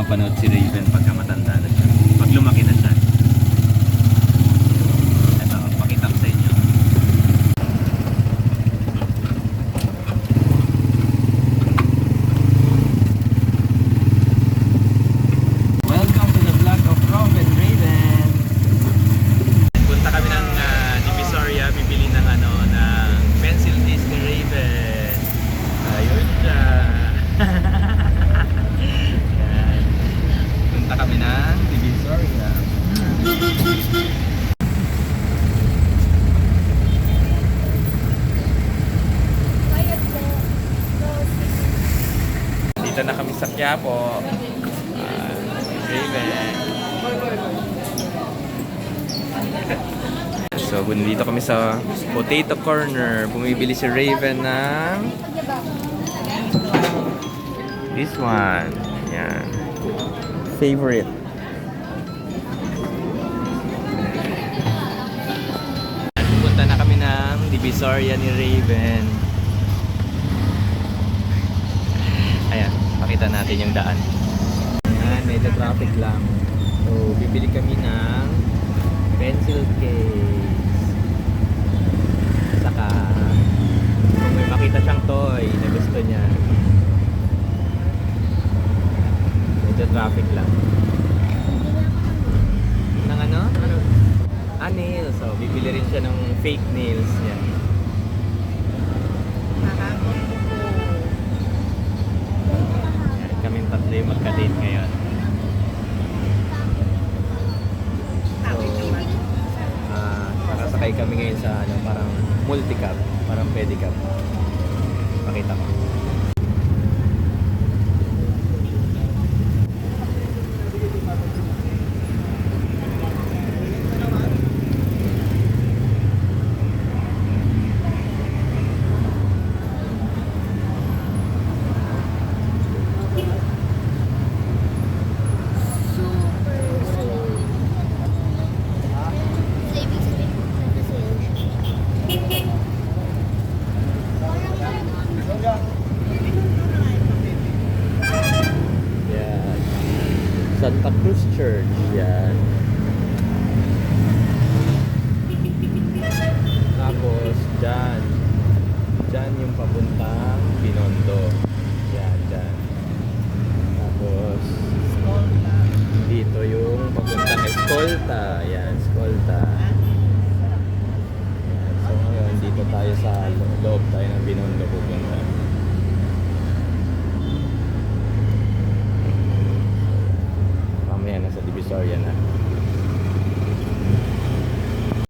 mapanood si Raven pagka matanda na siya. Pag lumaki na siya. Ito, pakita ko sa inyo. Welcome to the vlog of Rob and Raven. Punta kami ng Divisoria, bibili ng ng pencil case ni Raven. Ayun siya. Yan. Punta kami ng Divisoria. Dito na kami sa Quiapo. Raven. So, dito kami sa Potato Corner. Bumibili si Raven ng this one. Yan. Favorite. Pupunta na kami ng Divisoria ni Raven. Ayan, pakita natin yung daan. Ayan, medyo traffic lang. So, bibili kami ng pencil case. Saka, kung may makita siyang toy na gusto niya. Medyo traffic lang. Nang ano? Nails. So, bibili rin siya ng fake nails. Yan. Kaming tatlo yung magka-date ngayon. Sakay kami ngayon sa parang multi-cab, parang pedicab. Pakita ko. Santa Cruz Church, yan. Tapos, dyan yung papuntang Binondo. Yan, dyan. Tapos, dito yung papuntang Escolta. Yan, Escolta. Yan. So, ngayon, dito tayo sa loob tayo ng Binondo pupunta. Nasa Divisoria na.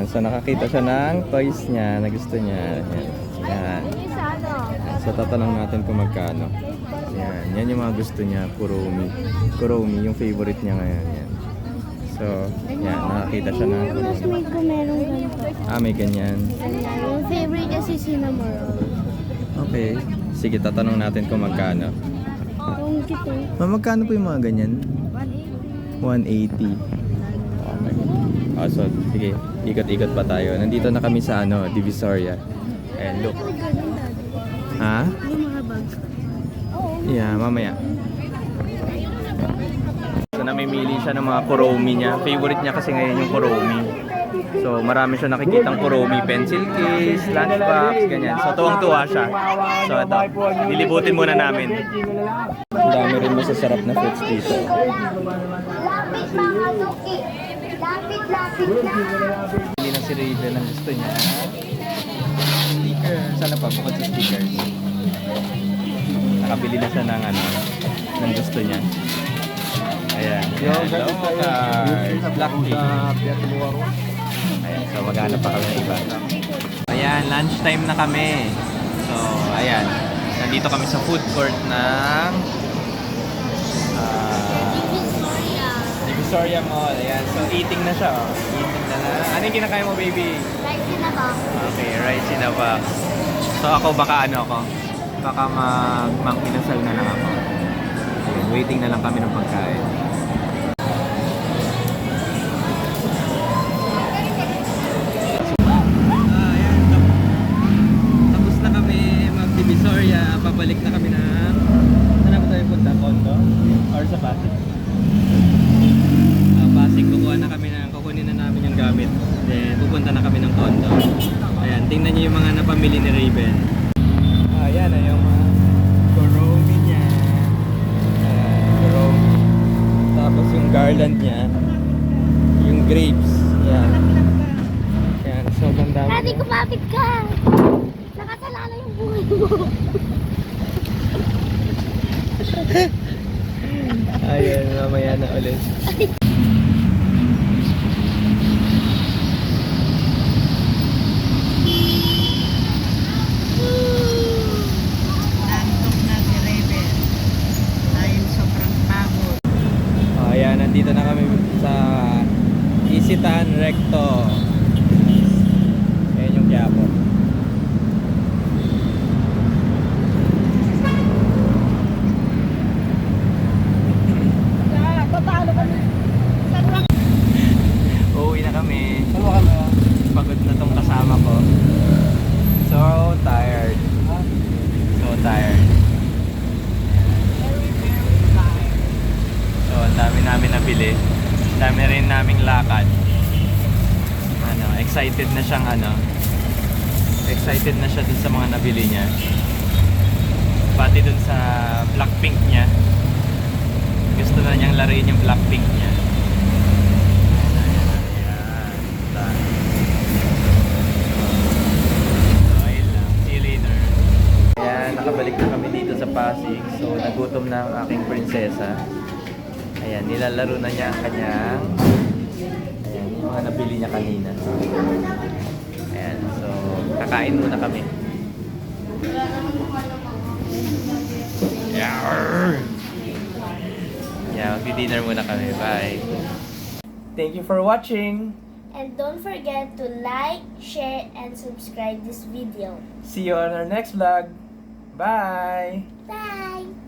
So nakakita siya ng toys niya na gusto niya. Yan. So tatanong natin kung magkano. Yan yung mga gusto niya. Kuromi yung favorite niya ngayon. Yan. So yan, nakakita siya ng Classmate ko merong ganito. may ganyan. Yung favorite niya si cinnamon roll. Okay. Sige, tatanong natin kung magkano. Yung kito. Magkano po yung mga ganyan? 180. Okay. So, sige, ikot-ikot pa tayo. Nandito na kami sa Divisoria. And look. Ha? Yung mga bags. Yeah, mamaya. So, namimili siya ng mga kuromi niya. Favorite niya kasi ngayon yung kuromi. So, marami siya nakikitang kuromi. Pencil case, lunchbox, ganyan. So, tuwang-tuwa siya. So, ito. Lilibutin muna namin. Ang dami rin masasarap na foods dito. Hindi na si Raven ang gusto niya. Sticker. Sana pa bukod sa stickers. Nakabili na siya ng gusto niya. Ayan. Hello, black tea. Ayan. So maghanap pa kami ng iba. Ayan, lunchtime na kami. So, ayan. Nandito kami sa food court ng Divisoria Mall. Ayan. So, eating na siya. Eating na. Ano yung kinakain mo, baby? Rice in a box. Okay, rice in a box. So, ako baka baka mag-inasal na lang ako. Ayan, waiting na lang kami ng pagkain. Ayan, tapos na kami mag-Divisoria. Pabalik na kami ng... Saan na ba tayo punta? Condo? Or sa Pasig? pamili ni Raven. Ayan na yung mga kuromi niya. Kuromi. Tapos yung garland niya. Yung grapes. Yan. Yan. Sobrang dami. Daddy, niya. kumapit ka! Nakasalala yung buhay mo. Ayan, mamaya na ulit. Nantok na si Raven. Dahil sobrang pagod. Ayan, nandito na kami sa Isitan Recto. Ayan yung Quiapo. Uuwi na kami. Pagod na tong kasama ko. So tired. So tired. So ang dami namin nabili. Ang dami rin naming lakad. Excited na siyang excited na siya dun sa mga nabili niya. Pati dun sa Blackpink niya. Gusto na niyang laruin yung Blackpink niya. Ayan. So, ayun lang. See you later. Ayan, nakabalik na kami dito sa Pasig. So, nagutom na ang aking prinsesa. Ayan, nilalaro na niya ang kanyang yung mga nabili niya kanina. Ayan, so kakain muna kami. Yeah, mag-dinner muna kami. Bye. Thank you for watching. And don't forget to like, share, and subscribe this video. See you on our next vlog. Bye. Bye!